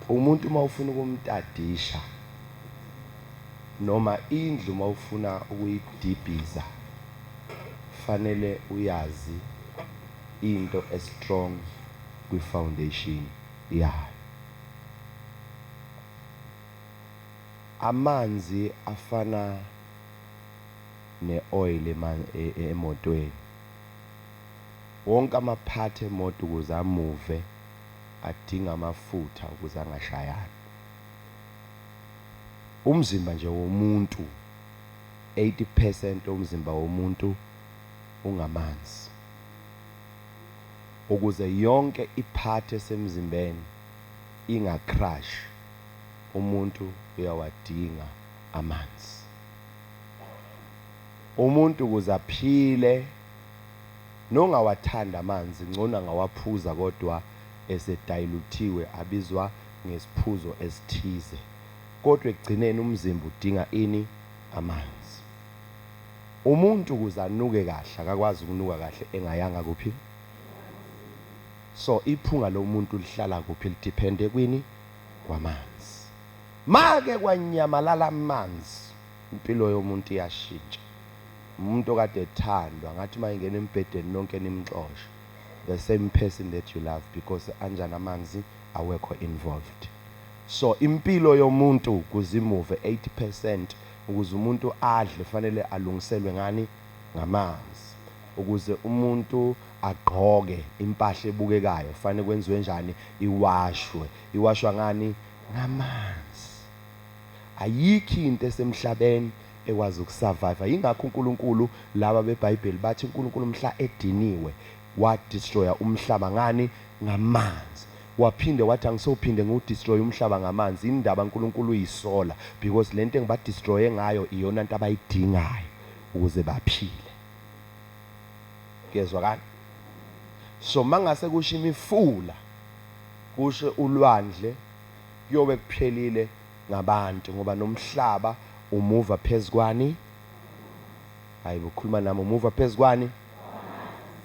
umuntu mawufuna ukumtadisha noma indlu mawufuna ukuyidibhiza fanele uyazi into strong kwi foundation yayo. Amanzi afana ne-oil emotweni. Wonke amaphathi emoto ukuze amuve adinga amafutha ukuze angashayani. Umzimba nje womuntu 80% omzimba womuntu ungamanzi. Ukuze yonke iphathi esemzimbeni ingacrash, umuntu uyawadinga amanzi. Umuntu ukuze aphile nongawathanda amanzi ngcono ngawaphuza kodwa esedilutiwe abizwa ngesiphuzo esithize. Kodwa ekugcineni umzimba udinga ini? Amanzi. Umuntu ukuze anuke kahle akakwazi ukunuka kahle engayanga kuphi. So iphunga lomuntu lihlala kuphi? Lidepende kwini? Kwamanzi. Make kwanyamalala amanzi impilo yomuntu iyashintsha. Umuntu okade ethandwa ngathi mayingena embhedeni nonke nimxosha, the same person that you love, because anjani amanzi awekho involved. So impilo yomuntu kuzimuve 80% ukuze umuntu adle fanele alungiselwe ngani? Ngamanzi. Ukuze umuntu agqoke impahla ebukekayo fanele kwenziwe njani? Iwashwe. Iwashwa ngani? Ngamanzi. Ayikho into esemhlabeni ekwazi ukusurvive. Yingakho uNkulunkulu laba beBhayibheli bathi uNkulunkulu mhla ediniwe wa destroya umhlaba ngani? Ngamanzi. Waphinde wathi angisophinde ngudestroy umhlaba ngamanzi. Indaba uNkulunkulu uyisola because lento engiba destroye ngayo iyona into abayidingayo ukuze baphile. Kezwa kanti? So mangase kusho imifula, kusho ulwandle, kuyobe kuphelile ngabantu ngoba nomhlaba umuva phezukwani? Hayi bukhuluma nami, umuva phezukwani?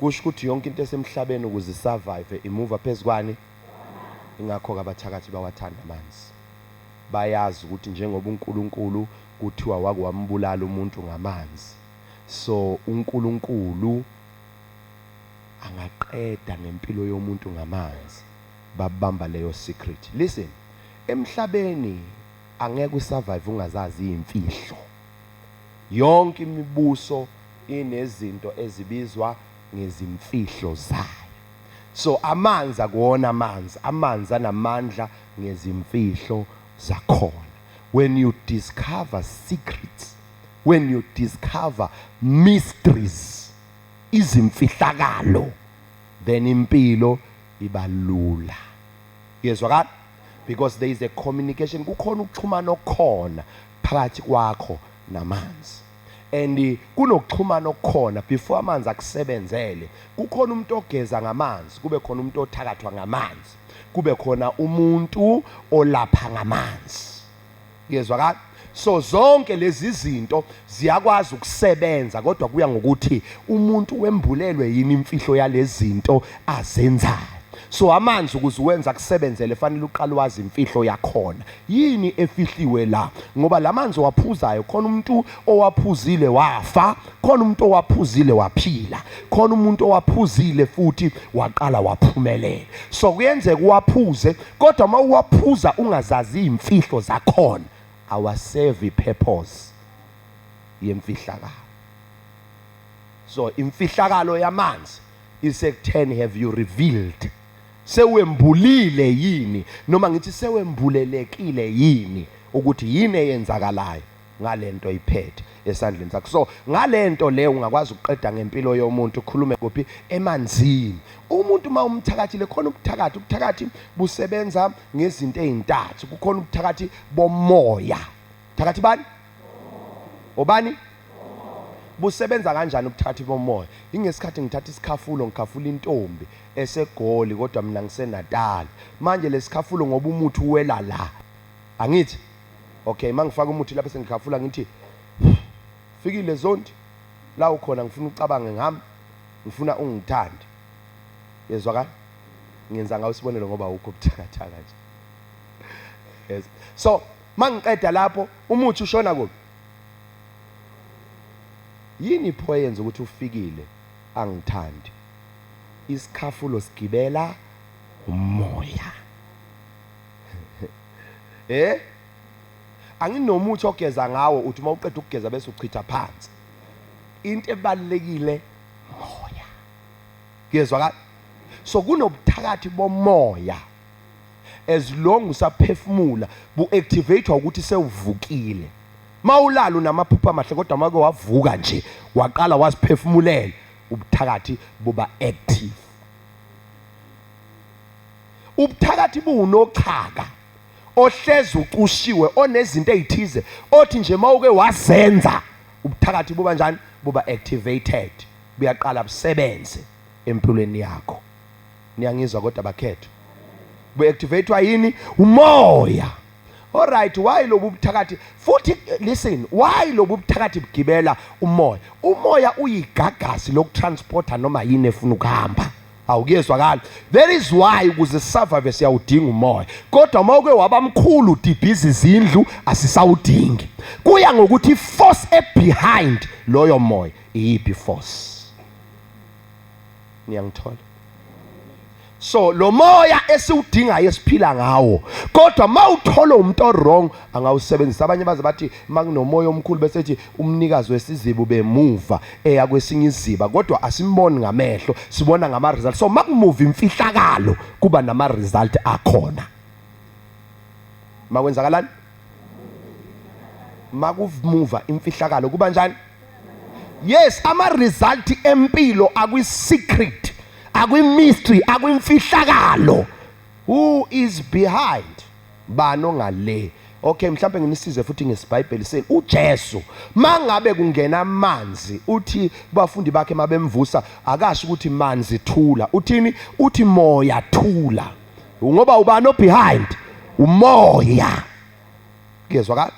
Kusho ukuthi yonke into esemhlabeni ukuze survive imuva phezukwani? Ingakho ke abathakathi bawathanda amanzi. Bayazi ukuthi njengoba uNkulunkulu kuthiwa wakwambulala umuntu ngamanzi, so uNkulunkulu angaqeda ngempilo yomuntu ngamanzi. Babamba leyo secret. Listen, emhlabeni angeke usurvive ungazazi izimfihlo. Yonke imibuso inezinto ezibizwa ngezimfihlo zayo. So amanzi akuwona amanzi. Amanzi anamandla ngezimfihlo zakhona. When you discover secrets, when you discover mysteries, izimfihlakalo, then impilo ibalula. Yezwa kanti? Because there is a communication, kukhona ukuxhumana okukhona phakathi kwakho namanzi. And kunokuxhumana okukhona before amanzi akusebenzele. Kukhona umuntu ogeza ngamanzi, kube khona umuntu othakathwa ngamanzi, kube khona umuntu olapha ngamanzi. Yezwa kanti? So zonke lezi zinto ziyakwazi ukusebenza kodwa kuya ngokuthi umuntu wembulelwe yini imfihlo yalezi zinto azenzayo. So amanzi ukuze uwenza kusebenzele fanele uqala wazi imfihlo yakhona. Yini efihliwe la? Ngoba lamanzi owaphuzayo khona umuntu owaphuzile wafa, khona umuntu owaphuzile waphila, khona umuntu owaphuzile futhi waqala waphumelela. So kuyenzeka uwaphuze kodwa uma uwaphuza ungazazi imfihlo zakhona, awaserve purpose yemfihlakalo. So imfihlakalo yamanzi isekutheni, have you revealed? Sewembulile yini noma ngithi sewembulelekile yini ukuthi yini eyenzakalayo ngalento iphethe esandleni sakho. So ngalento leyo ungakwazi ukuqeda ngempilo yomuntu. Ukhulume kuphi? Emanzini. Umuntu uma umthakathile khona ubuthakathi. Ubuthakathi busebenza ngezinto ezintathu. Kukhona ubuthakathi bomoya. Thakathi bani? Obani? Busebenza kanjani ubuthakathi bomoya? Ingesikhathi ngithatha isikhafulo ngikhafula intombi esegoli kodwa mina ngiseNatal. Manje lesikhafulo ngoba umuthi uwela la. Angithi? Okay, mangifaka umuthi lapha sengikhafula ngithi fikile zonke la ukhona ngifuna ucabange ngami, ngifuna ungithande. Yezwa ka? Ngenza ngawo isibonelo ngoba ukho buthakathaka nje. Yes. So mangiqeda lapho umuthi ushona kuphi? Yini pho yenza ukuthi ufikile angithandi? Isikhafulo sigibela umoya. Anginomuthi ogeza ngawo uthi mawuqeda ukugeza bese uchitha phansi. Into ebalekile moya. Kuyezwa ka? So kunobuthakathi bomoya. As long usaphefumula bu activate ukuthi sewuvukile. Mawulala unamaphupha amahle kodwa make wavuka nje waqala wasiphefumulela ubuthakathi buba active. Ubuthakathi bunokhaka ohlezi uqushiwe onezinto ezithize othi nje mawuke wazenza ubuthakathi buba njani buba activated buyaqala busebenze empilweni yakho. Niyangizwa kodwa bakhetho bu activatewa yini umoya. Alright, why lobu buthakathi futhi listen, why lobu buthakathi bugibela umoya? Umoya uyigagasi lokutransporta noma yini efuna ukuhamba. Awukuyezwakala. That is why ukuze survive siyawudinga umoya. Kodwa mawuke wabamkhulu udibhiza izindlu asisawudingi. Kuya ngokuthi force behind loyo moya iyiphi force. Niyangithola? So lo moya esiwudinga esiphila ngawo kodwa mawuthola umuntu wrong angawusebenzisa. Abanye baze bathi makunomoya omkhulu bese ethi umnikazi wesizibu bemuva eya kwesinye iziba kodwa asimboni ngamehlo sibona ngama results. So makumove imfihlakalo kuba nama result akhona. Makwenzakalani? Makuvumuva imfihlakalo kuba njani? Yes, ama result empilo akwi secret, akwi mystery, akwi imfihlakalo. Who is behind? Bano ngale. Okay, mhlambe nginisize futhi ngesibhayibheli seni uJesu mangabe kungena amanzi uthi bafundi bakhe mabemvusa akasho ukuthi manzi thula. Uthini? Uthi moya thula. Ngoba ubani behind? Umoya. Kuyezwakala?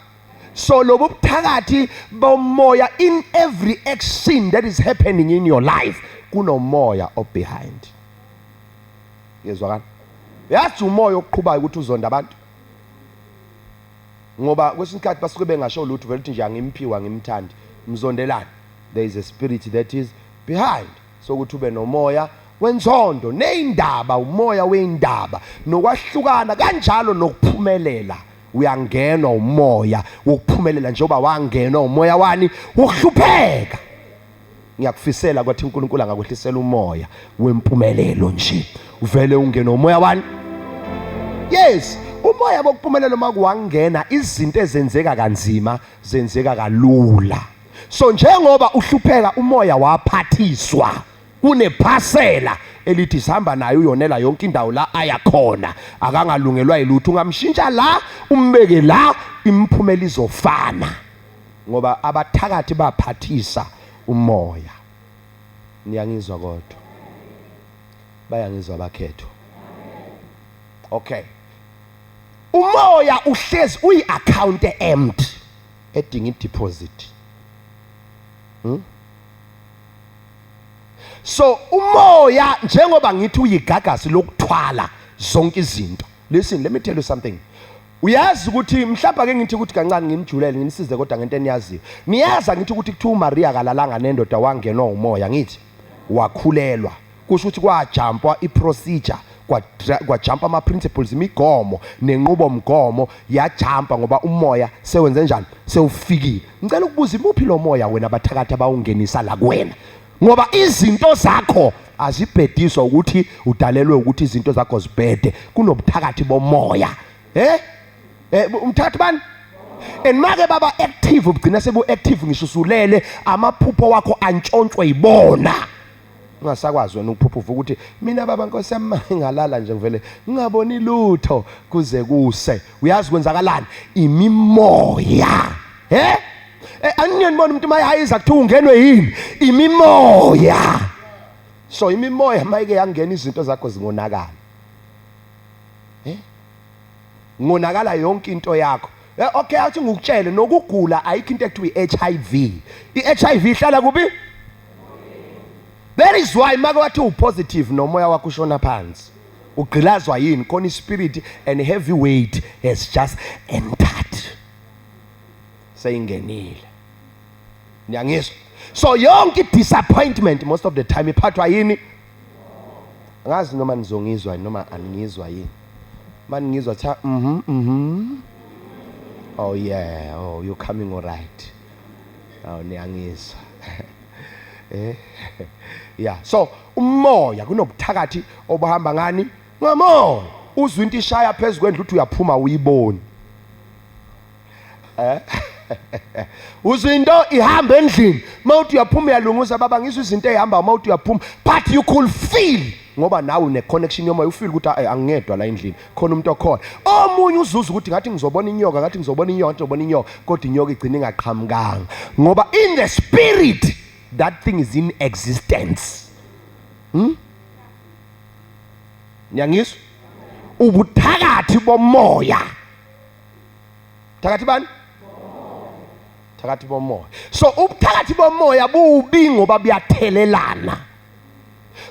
So lobu buthakathi bomoya in every action that is happening in your life kunomoya behind. Kuyezwakala? Yathi umoya oqhubhayo ukuthi uzonda abantu. Ngoba kwesinye isikhathi basuke bengasho lutho vele uthi nje angimphiwa ngimthandi mzondelana. There is a spirit that is behind. So ukuthi ube nomoya wenzondo neindaba, umoya weindaba nokwahlukana kanjalo nokuphumelela. Uyangenwa umoya wokuphumelela njengoba wangenwa umoya wani wokuhlupheka. Ngiyakufisela kwathi uNkulunkulu angakwehlisela umoya wempumelelo nje uvele ungena umoya wani. Yes, umoya wokuphumelela makuwangena izinto ezenzeka kanzima zenzeka kalula. So njengoba uhlupheka umoya waphathiswa kunephasela elithi sihamba naye uyonela yonke indawo la ayakhona akangalungelwa yilutho ungamshintsha la umbeke la imphumela izofana ngoba abathakathi baphathisa umoya. Niyangizwa kodwa? Bayangizwa bakhetho? Okay. Umoya uhlezi uyi account empty edinga deposit. So umoya njengoba ngithi uyigagasi lokuthwala zonke izinto. Listen, let me tell you something. Uyazi ukuthi mhlawumbe ake ngithi ukuthi kancane ngimjulele nginisize kodwa ngento eniyaziyo. Niyaza ngithi ukuthi kuthiwa uMaria kalalanga nendoda wangenwa umoya ngithi wakhulelwa. Kusho ukuthi kwajumpwa iprocedure kwajumpa ama principles imigomo nenqubomgomo yajumpa ngoba umoya sewenze njani sewufikile. Ngicela ukubuza imuphi lo moya wena abathakathi abawungenisa la kuwena ngoba izinto zakho azibhediswa ukuthi udalelwe ukuthi izinto zakho zibhede kunobuthakathi bomoya. Umthakathi bani? Enmake baba active ugcina sebu active ngisho usulele amaphupho wakho antshontshwe yibona. Ungasakwazi wena ukuphupha uvuka ukuthi mina baba Nkosi yami ngalala nje ngivele ngingaboni lutho kuze kuse. Uyazi kwenzakalani? Imimoya. Anginibona umuntu mayihayiza kuthiwa ungenwe yini? Imimoya. So imimoya mayike yangena izinto zakho zingonakala. Ngonakala yonke into yakho. Okay, athi ngikutshele nokugula ayikho into ekuthiwa iHIV. iHIV ihlala kubi? That is why make wathi upositive nomoya wakho ushona phansi. ugqilazwa yini khona ispirit and heavy weight has just entered sayingenile niyangizwa so yonke disappointment most of the time iphathwa yini ngazi noma nizongizwa noma aningizwa yini maningizwa cha oh yeah oh you're coming all right oh niyangizwa yeah so umoya kunobuthakathi obahamba ngani ngamoya uzwa into ishaya phezulu kwendlu uthi uyaphuma uyiboni uzwa into ihamba endlini mawuthi uyaphuma uyalunguza baba ngizwe izinto ezihamba mawuthi uyaphuma but you could feel ngoba nawe une connection yomoya ufeel ukuthi angingedwa la endlini khona umuntu okhona omunye uzuza ukuthi ngathi ngizobona inyoka ngathi ngizobona inyoka kodwa inyoka igcina ingaqhamukanga ngoba in the spirit that thing is in existence nyangizwa ubuthakathi bomoya thakathi bani thakathi bomoya so ubuthakathi bomoya bubi ngoba buyathelelana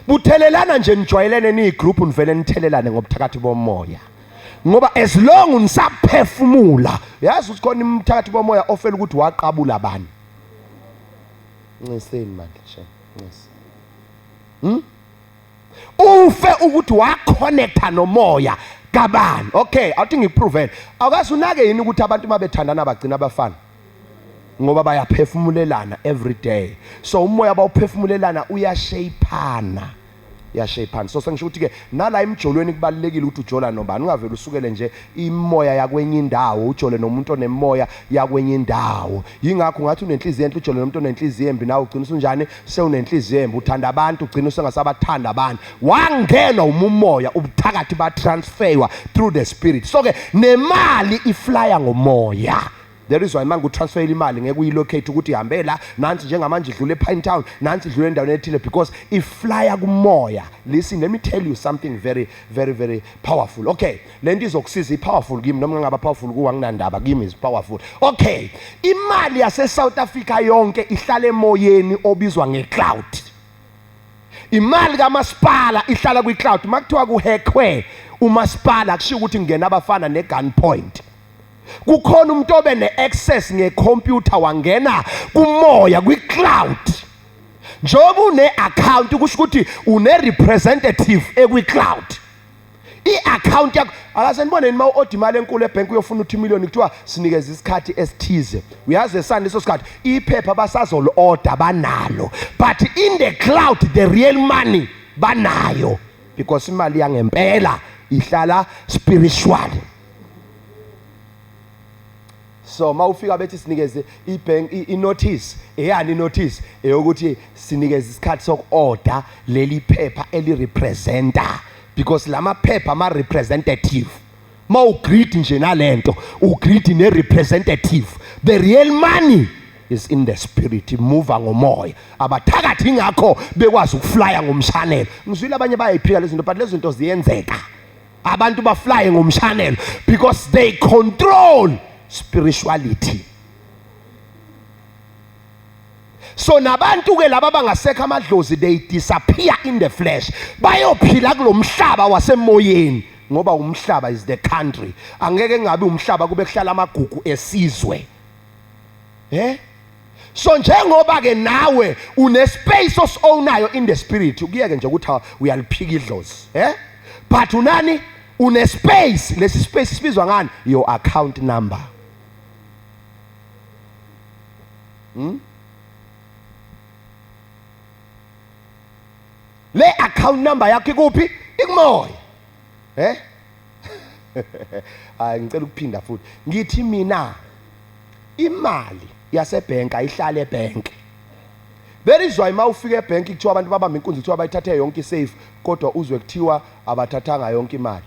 buthelelana nje nijwayelene nigroup nivele nithelelane ngobuthakathi bomoya ngoba as long unisaphefumula yazi ukuthi khona umthakathi bomoya ofela ukuthi waqabula abantu nciseni manje ncisi ufe ukuthi waconnecta nomoya kabani okay awuthi ngiprovele awukazi unake yini ukuthi abantu mabethandana bagcina abafana ngoba bayaphefumulelana every day so umoya bawuphefumulelana uyashayphana so sengisho ukuthi ke nala emjolweni kubalekile ukuthi ujola nobani ungavela usukele nje imoya yakwenye indawo ujole nomuntu onemoya yakwenye indawo yingakho ngathi unenhliziyo enhle ujole nomuntu onenhliziyo embi nawe ugcina usunjani sewunenhliziyo embi uthanda abantu ugcina usengasabathanda abantu wangenwa umoya ubuthakathi ba transferwa through the spirit so ke nemali iflya ngomoya. There is why mangu transfer imali ngeke uyilocate ukuthi ihambe la nansi njengamanje idlule ePine Town nansi idlule endaweni ethile because iflya kumoya. Listen, let me tell you something very powerful. Okay, lento izokusiza ipowerful kimi noma ngaba powerful kuwa nginandaba kimi is powerful. Okay, imali yase South Africa yonke ihlala emoyeni obizwa ngecloud. Imali kamasipala ihlala kwi-cloud. Makuthiwa kuhackwe umasipala kusho ukuthi ngena abafana negunpoint. Kukhona umuntu obe ne-access ngecomputer wangena kumoya kwi-cloud. Njoba une-account kusho ukuthi une-representative ekwi-cloud. I-account yakho akasenibone nima u-order imali enkulu ebhenki uyofuna uthi million kuthiwa sinikeze isikhathi esithize. Uyazi esani leso sikhathi iphepha basazolo-order banalo but in the cloud the real money banayo because imali yangempela ihlala spiritual. So mawufika bethi sinikeze ibank inotice eyani inotice eyokuthi sinikeze isikhathi soku-order leli phepha elirepresenta because lama phepha ama representative mawugreet nje nalento ugreet ne representative. The real money is in the spirit, move ngomoya. Abathakathi ngakho bekwazi ukuflya ngomshanelo. Ngizwile abanye bayayiphika lezi zinto but lezi zinto ziyenzeka. Abantu baflye ngomshanelo because they control spirituality. So nabantu ke laba bangasekho amadlozi they disappear in the flesh. Bayophila kulomhlaba wasemoyeni ngoba umhlaba is the country. Angeke ngabe umhlaba kube kuhlala amagugu esizwe. So njengoba ke nawe une space osownayo in the spirit ukuyeke nje ukuthi uyaliphika idlozi. But unani une space, lesi space sibizwa ngani? Your account number. Le account number yakho ikuphi? Ikumoya. Ngicela ukuphinda futhi. Ngithi mina imali yasebhenki ayihlala ebhenki. There is why mawufika ebhenki kuthiwa abantu babamba inkunzi kuthiwa bayithathe yonke safe kodwa uzwe kuthiwa abathathanga yonke imali.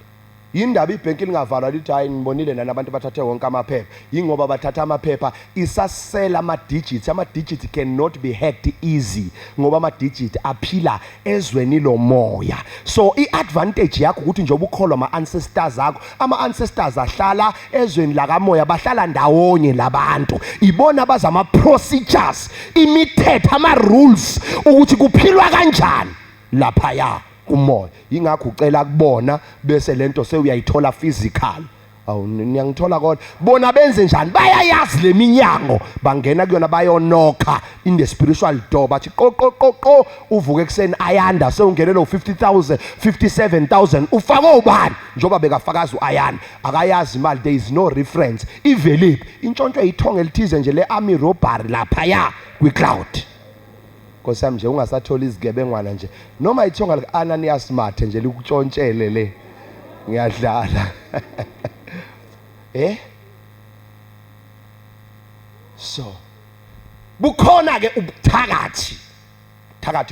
Yindaba ibhenki lingavalwa lithi hayi ngibonile nani abantu bathathe wonke amaphepha. Yingoba bathatha amaphepha isasela ama digits. Ama digits cannot be hacked easy ngoba ama digits aphila ezweni lomoya. So iadvantage yakho ukuthi njoba ukholwa ama ancestors akho, ama ancestors ahlala ezweni la kamoya, bahlala ndawonye labantu. Ibona bazama procedures, imithetho, ama rules ukuthi kuphilwa kanjani lapha ya kumoya. Ingakho ucela kubona bese lento sewuyayithola physical. Awu niyangithola kodwa bona benze njani? Bayayazi leminyango, bangena kuyona bayonokha in the spiritual door, bathi qo uvuke ekseni ayanda sewungenela u50,000 57,000 ufake ubani njoba bekafakaza uayanda akayazi imali. There is no reference iveliphi intshontsho eyithonga elithize nje le army robbery lapha ya kwi cloud. Nkosami nje ungasathola izigebengwana nje noma ithonga lika Ananias Mathe nje likutshontshele le ngiyadlala. So bukhona ke ubuthakathi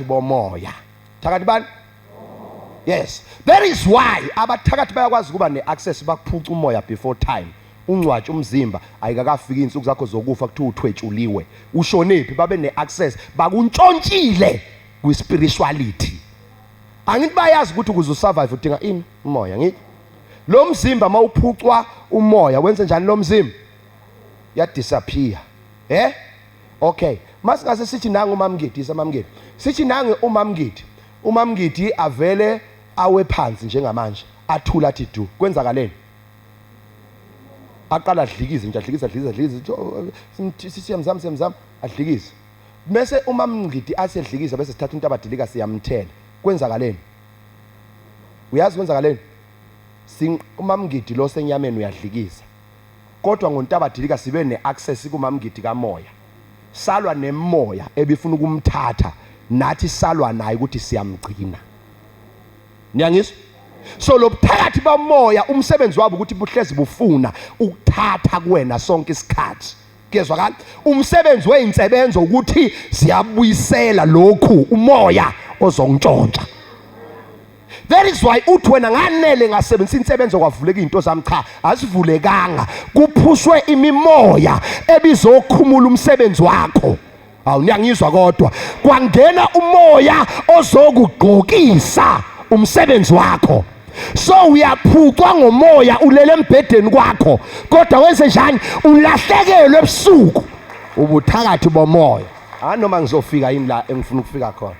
bomoya. Thakathi bani? Yes, that is why abathakathi bayakwazi kuba neaccess bakuphuca umoya before time. Ungcwatshe umzimba ayikakafika insuku zakho zokufa kuthiwa uthwetshuliwe ushonephi babe neaccess bakuntshontshile kwispirituality. Angithi bayazi ukuthi ukuze usurvive udinga ini umoya. Ngithi lo mzimba mawuphucwa umoya wenze njani lo mzimba? Ya disappear. Okay, masingase sithi nangu uMamngidi isamamngidi. Sithi nangu uMamngidi avele awe phansi njengamanje athula athi du. Kwenzakaleni? Aqala adlikize nje adlikize. Sithi yamzama adlikize. Bese uMamngidi asedlikiza bese sithatha into abadilika siyamthela. Kwenzakaleni? Uyazi kwenzakaleni? uMamngidi lo senyameni uyadlikiza. Kodwa ngontabadilika sibe neaccess kuMamngidi kamoya. Salwa nemoya ebifuna ukumthatha nathi salwa naye ukuthi siyamgcina. Niyangizwa? So lo buthakathi bamoya umsebenzi wabo ukuthi buhlezi bufuna ukuthatha kuwena sonke isikhathi. Kuyezwakala? Umsebenzi weinsebenzo ukuthi siyabuyisela lokhu umoya ozongintshontsha. That is why uthi wena nganele ngasebenzisa insebenzo kwavuleka izinto zami cha asivulekanga kuphushwe imimoya ebizokhumula umsebenzi wakho. Awu niyangizwa kodwa kwangena umoya ozokugqokisa umsebenzi wakho. So uyaphucwa ngomoya ulele embedeni kwakho kodwa wenze njani ulahlekelwe ebusuku ubuthakathi bomoya. Noma ngizofika yini la engifuna ukufika khona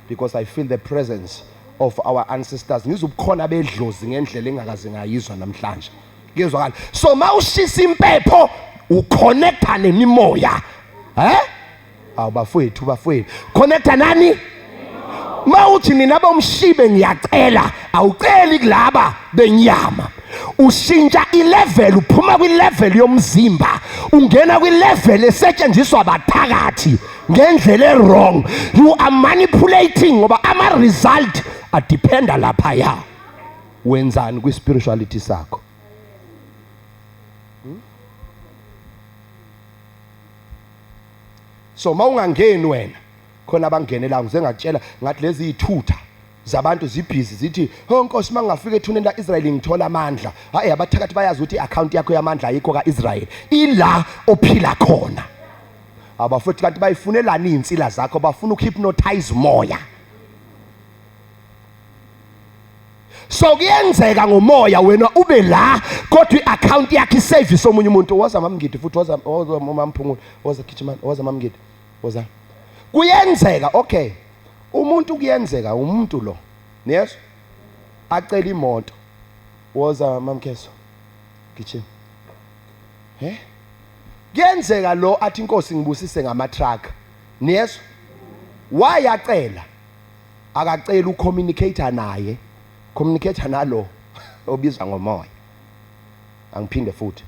because I feel the presence of our ancestors. Ngizobukhona bedlozi ngendlela engakaze ngayizwa namhlanje. Kuyezwakala? So mawushisa impepho uconnecta nemimoya. Bafowethu connecta nani? Mawuthi nina bomshibe ngiyacela awuceli kulaba benyama. Ushintsha ilevel uphuma kwilevel yomzimba ungena kwilevel esetshenziswa abathakathi ngendlela wrong. You are manipulating ngoba ama result adependa lapha ya wenzani kwi spirituality sakho. So mawungangeni wena khona abangenela ngizengatshela ngathi lezi ithutha zabantu zibhizi zithi Nkosi mangafika ethuneni la Israel ngithola amandla. Hayi abathakathi bayazi ukuthi iaccount yakho yamandla ayikho kaIsrael ila ophila khona. Abafuthi kanti bayifunelani insila zakho bafuna ukuhypnotize moya. So kuyenzeka ngomoya wena ube la kodwa iaccount yakhe isave somunye umuntu waza Mamngidi futhi waza uMamphungulu waza Kitchman waza Mamngidi waza. Kuyenzeka okay umuntu kuyenzeka umuntu lo yes acela imoto waza Mamkheso Kitchen kuyenzeka lo athi Nkosi ngibusise ngama truck yes wayacela akacela ucommunicator naye communicator nalo obizwa ngomoya. Angiphinde futhi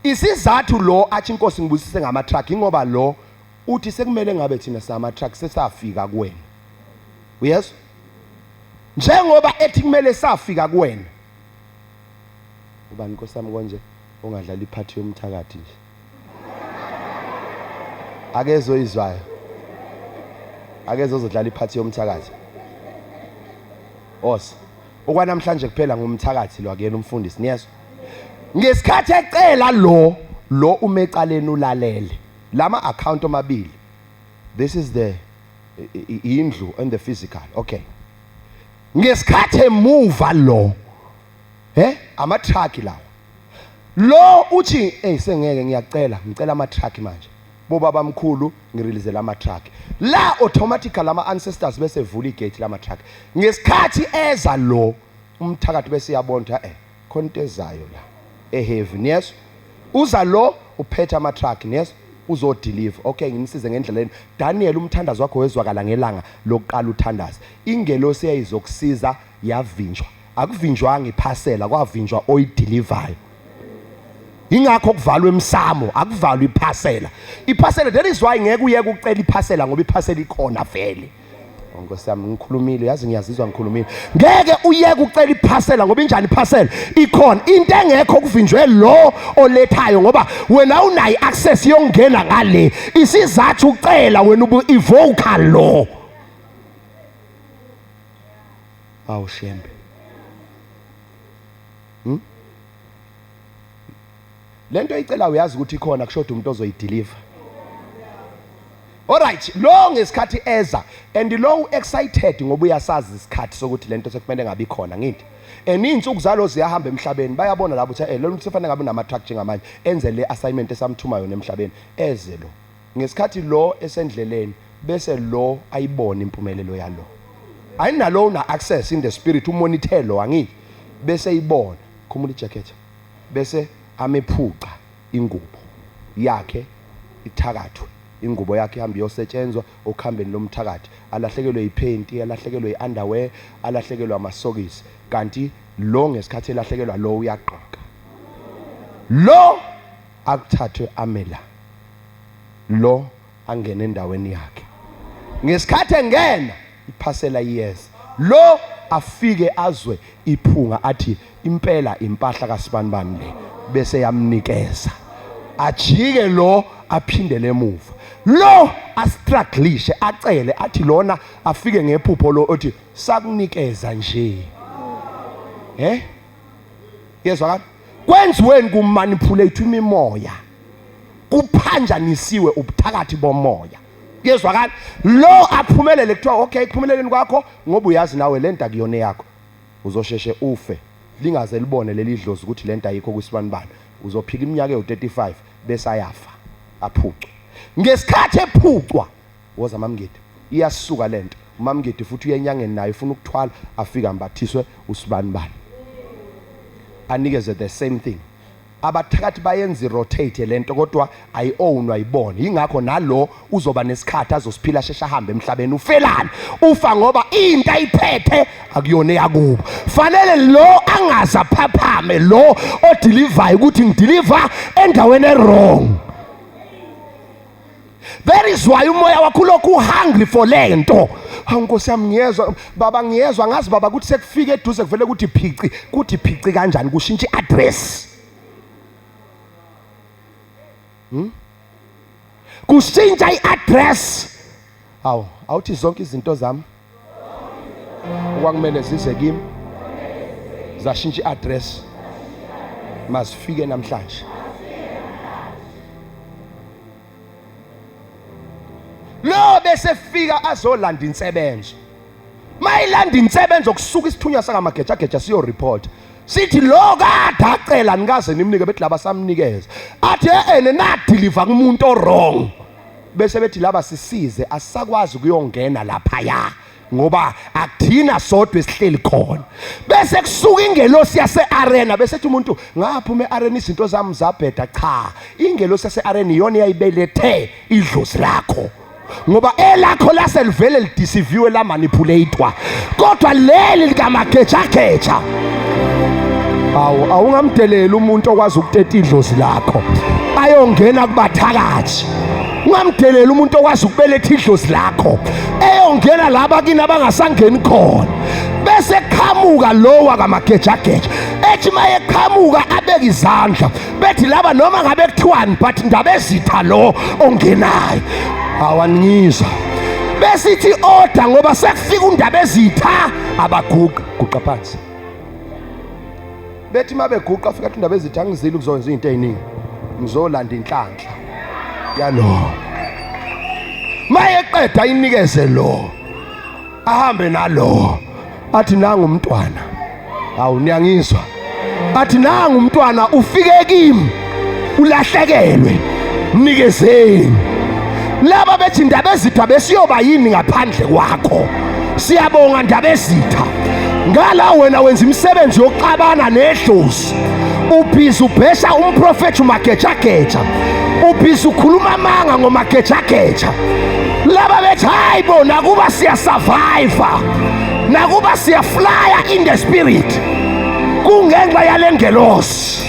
isizathu lo athi Nkosi ngibusise ngama truck ingoba lo uthi sekumele ngabe thina sama truck sesafika kuwena. Yes njengoba ethi kumele safika kuwena ubani Nkosi sami konje ungadlala iphathi yomthakathi nje akezoyizwayo akezozodlala iphathi yomthakathi os okwanamhlanje kuphela ngumthakathi lo akuyena umfundisi niyezwa ngesikhathi ecela lo umecaleni ulalele lama account omabili. This is the indlu and the physical. Okay, ngesikhathi emuva lo ama truck lawo lo uthi sengeke ngiyacela ngicela ama truck manje bo baba mkhulu ngirelease ama truck la automatically ama ancestors bese vula igate lama truck. Ngesikhathi eza lo umthakathi bese yabona khonto ezayo la heavy, yes, uza lo uphethe ama truck, yes, uzo deliver. Okay, ngimsize ngendlela. Daniel umthandazo wakho wezwakala ngelanga lokuqala uthandaza. Ingelosi yayizokusiza yavinjwa. Akuvinjwanga iphasela, kwavinjwa oyidelivayo. Ingakho kuvalwe emsamo, akuvalwe iphasela. Iphasela, that is why ngeke uyeke ucela iphasela ngoba iphasela ikhona vele. Ngosami ngikhulumile, yazi ngiyazizwa ngikhulumile. Ngeke uyeke ucela iphasela ngoba injani iphasela ikhona. Into engekho kuvinjwe lo olethayo ngoba wena unayi access yongena ngale. Isizathu ucela wena ubu-evoke lo. Awu shembe. Lento icela uyazi ukuthi ikhona kushoda umuntu ozoyideliver. Alright, lo ngesikhathi eza and lo excited ngoba uyasazi isikhathi sokuthi lento sekumele ngabe ikhona ngithi. Izinsuku zalo ziyahamba emhlabeni bayabona labo ukuthi lo muntu sefanele ngabe nama truck njengamanje enze le assignment esamthuma yona emhlabeni eze lo. Ngesikhathi lo esendleleni bese lo ayibona impumelelo yalo. Ayinalo una access in the spirit umonitor lo angithi bese ayibona khumula ijacket bese amephuqa ingubo yakhe ithakathwe. Ingubo yakhe ihamba yosetshenzwa okuhambeni lomthakathi, alahlekelwe ipaint, alahlekelwe iunderwear, alahlekelwe amasokisi. Kanti lo ngesikhathi elahlekelwa lo uyaqoqa, lo akuthathwe amela, lo angene endaweni yakhe. Ngesikhathi engena iphasela yes, lo afike azwe iphunga athi impela impahla kaSibanibani le, bese yamnikeza. Ajike lo aphindele emuva, lo astrugglishe acele athi lona afike ngephupho lo othi sakunikeza nje. Yezwa kwenziweni kumanipulate imimoya, kuphanjanisiwe ubuthakathi bomoya. Yezwa lo aphumelele kuthiwa okay kuphumeleleni kwakho ngoba uyazi nawe lento akuyona yakho, uzosheshe ufe lingaze libone leli dlozi ukuthi lento ayikho kuSibanibani. Uzophila iminyaka ewu35 bese ayafa aphucwa. Ngesikhathi ephucwa woza mamngidi iyasuka lento, mamngidi futhi uyenyangeni naye ufuna ukuthwala afika mbathiswe uSibanibani anikeze the same thing. Abathakathi bayenza rotate lento kodwa ayi-own ayibone. Ingakho nalo uzoba nesikhathi azosiphila shesha ahambe emhlabeni ufelani ufa ngoba into ayiphethe akuyona yakuba. Fanele lo angaza phaphame lo odeliver ukuthi ngideliver endaweni wrong. That is why umoya wakho lokhu hungry for lento. Nkosi yami ngiyezwa baba, ngiyezwa ngazi baba ukuthi sekufike eduze kuvele ukuthi phici, kuthi phici kanjani kushintsha iaddress. Kushintsha iaddress. Awuthi zonke izinto zami okwakumele zize kimi zashintsha iaddress masifike namhlanje. Lo bese fika azolanda insebenzo. Mayilanda insebenzo kusuka isithunywa saka Magejageja siyo report. Sithi lo kade acela nikaze nimnike bethi laba samnikeza. Athi na deliver kumuntu wrong. Bese bethi laba sisize asisakwazi ukuyongena lapha ya ngoba akuthina sodwa esihleli khona. Bese kusuka ingelosi yase arena bese ethi umuntu ngaphuma earena izinto zami zabheda. Cha, ingelosi yase arena iyona yayibelethe idlozi lakho. Ngoba elakho laselivele lideceive la manipulatewa kodwa leli lika Magejageja awungamdelela umuntu okwazi ukuteta idlozi lakho ayongena kubathakathi. Ungamdelela umuntu okwazi ukubeletha idlozi lakho eyongena laba kini abangasangeni khona. Bese qhamuka lo waka Magejageja ethi maye qhamuka abeka izandla bethi laba noma ngabe kuthiwani but ndaba ezitha lo ongenayo. Awangizwa bese ithi order ngoba sekufika undaba ezitha abaguqa guqa phansi. Bethi mabeguqa afika undaba ezitha ngizile ukuzonza izinto eziningi ngizolanda inhlanhla yalo. Maye qeda inikeze lo ahambe nalo athi nanga umntwana. Niyangizwa athi nanga umntwana ufike kimi ulahlekelwe mnikezeni. laba bethi indaba ezitha besiyoba yini ngaphandle kwakho. Siyabonga ndaba ezitha, ngala wena wenza imisebenzi yokuxabana nedlozi, ubhizi ubhesha umprofethi uMagejageja, ubhizi ukhuluma amanga ngoMagejageja. Laba bethi hayi bo, nakuba siyasurvive, nakuba siyaflya in the spirit, kungenxa yale ngelosi.